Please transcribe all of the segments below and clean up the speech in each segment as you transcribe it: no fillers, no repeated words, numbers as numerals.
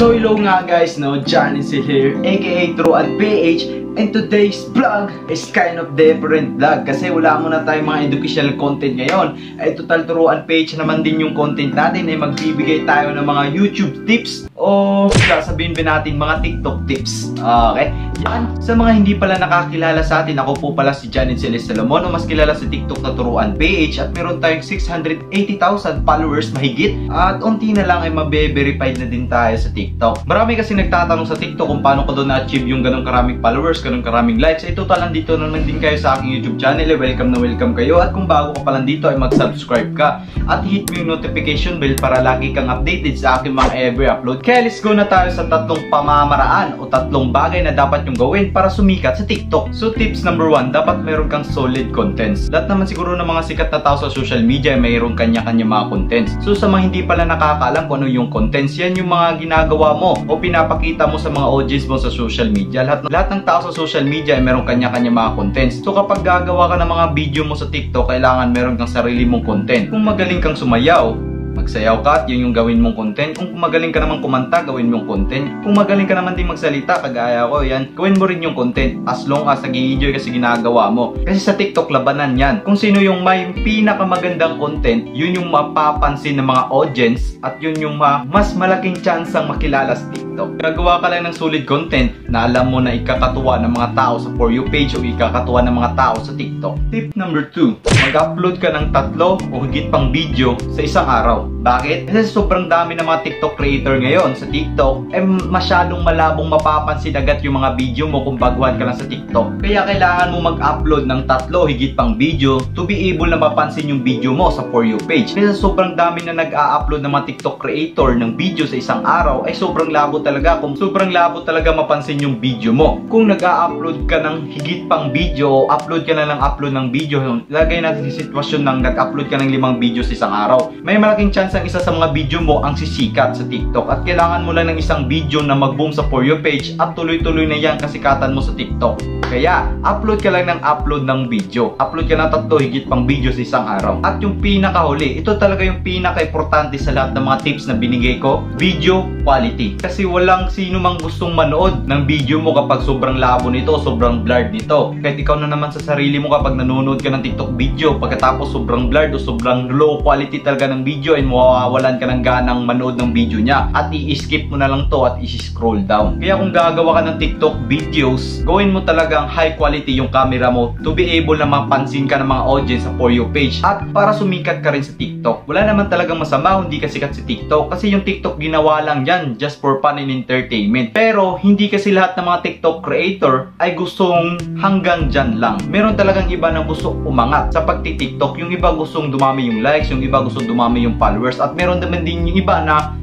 So hello nga guys, Janice here, aka Turuan PH. And today's vlog is kind of different vlog kasi wala muna tayong mga educational content ngayon. Ay total Turuan PH naman din yung content natin, ay magbibigay tayo ng mga YouTube tips o sasabihin ba natin mga TikTok tips. Okay? Yan, sa mga hindi pala nakakilala sa atin, ako po pala si Janice Salomon, o mas kilala sa TikTok na Turuan PH, at meron tayong 680,000 followers mahigit, at unti na lang ay mabe-verified na din tayo sa TikTok. Marami kasi nagtatanong sa TikTok kung paano ko doon na-achieve yung ganong karaming followers, ganong karaming likes. Ay total nandito naman din kayo sa aking YouTube channel. Welcome na welcome kayo, at kung bago ka pa lang dito ay mag-subscribe ka at hit mo yung notification bell para lagi kang updated sa aking mga every upload. Kaya let's go na tayo sa tatlong pamamaraan o tatlong bagay na dapat yung gawin para sumikat sa TikTok. So tips number 1, dapat meron kang solid contents. Lahat naman siguro ng mga sikat na tao sa social media ay mayroong kanya-kanya mga contents. So sa mga hindi pala nakakaalam kung ano yung contents, yan yung mga ginagawa mo o pinapakita mo sa mga audience mo sa social media. Lahat ng tao sa social media ay mayroong kanya-kanya mga contents. So kapag gagawa ka ng mga video mo sa TikTok, kailangan meron kang sarili mong content. Kung magaling kang sumayaw, magsayaw ka at yun yung gawin mong content. Kung magaling ka naman kumanta, gawin mong content. Kung magaling ka naman din magsalita, kagaya ko, yan, gawin mo rin yung content as long as nag-i-enjoy kasi ginagawa mo. Kasi sa TikTok, labanan yan. Kung sino yung may pinakamagandang content, yun yung mapapansin ng mga audience at yun yung mas malaking chance ang makilala sa TikTok. Gagawa ka lang ng solid content na alam mo na ikakatuwa ng mga tao sa For You page o ikakatuwa ng mga tao sa TikTok. Tip number 2, mag-upload ka ng 3 o higit pang video sa isang araw. Bakit? Kasi sobrang dami ng mga TikTok creator ngayon sa TikTok, masyadong malabong mapapansin agad yung mga video mo kung baguhan ka lang sa TikTok. Kaya kailangan mo mag-upload ng 3 higit pang video to be able na mapansin yung video mo sa For You page. Kasi sobrang dami na nag-a-upload ng mga TikTok creator ng video sa isang araw, ay sobrang labo talaga. Kung sobrang labo talaga mapansin yung video mo. Kung nag-a-upload ka ng higit pang video o upload ka na lang upload ng video, lagay natin sa sitwasyon ng nag-upload ka ng 5 video sa isang araw, may malaking chance ang isa sa mga video mo ang sisikat sa TikTok, at kailangan mo lang ng isang video na mag-boom sa For You page at tuloy-tuloy na yan kasikatan mo sa TikTok. Kaya upload ka lang ng upload ng video, upload ka ng 3 higit pang video sa isang araw. At yung pinakahuli, ito talaga yung pinaka-importante sa lahat ng mga tips na binigay ko, video quality. Kasi walang sino mang gustong manood ng video mo kapag sobrang labo nito, sobrang blurred nito. Kahit ikaw na naman sa sarili mo, kapag nanonood ka ng TikTok video, pagkatapos sobrang blurred o sobrang low quality talaga ng video, ay mawawalan ka ng ganang manood ng video niya at i-skip mo na lang to at i-scroll down. Kaya kung gagawa ka ng TikTok videos, gawin mo talagang high quality yung camera mo to be able na mapansin ka ng mga audience sa For You page at para sumikat ka rin sa TikTok. Wala naman talagang masama hindi ka sikat sa TikTok kasi yung TikTok ginawa lang yan just for fun and entertainment. Pero hindi kasi lahat ng mga TikTok creator ay gustong hanggang dyan lang. Meron talagang iba na gusto umangat sa pagti-TikTok. Yung iba gustong dumami yung likes, yung iba gustong dumami yung followers, at meron naman din yung iba na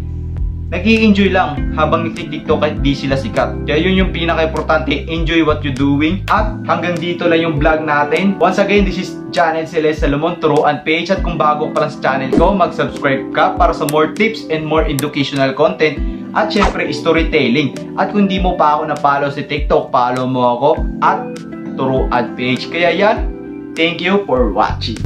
nag-i-enjoy lang habang nagti-TikTok kahit di sila sikat. Kaya yun yung pinaka-importante, enjoy what you're doing. At hanggang dito lang yung vlog natin. Once again, this is Janice Salomon, Turuan PH, at kung bago ka lang sa channel ko, mag-subscribe ka para sa more tips and more educational content. At syempre, storytelling. At kung di mo pa ako na-follow sa TikTok, follow mo ako at Turuan PH. Kaya yan, thank you for watching.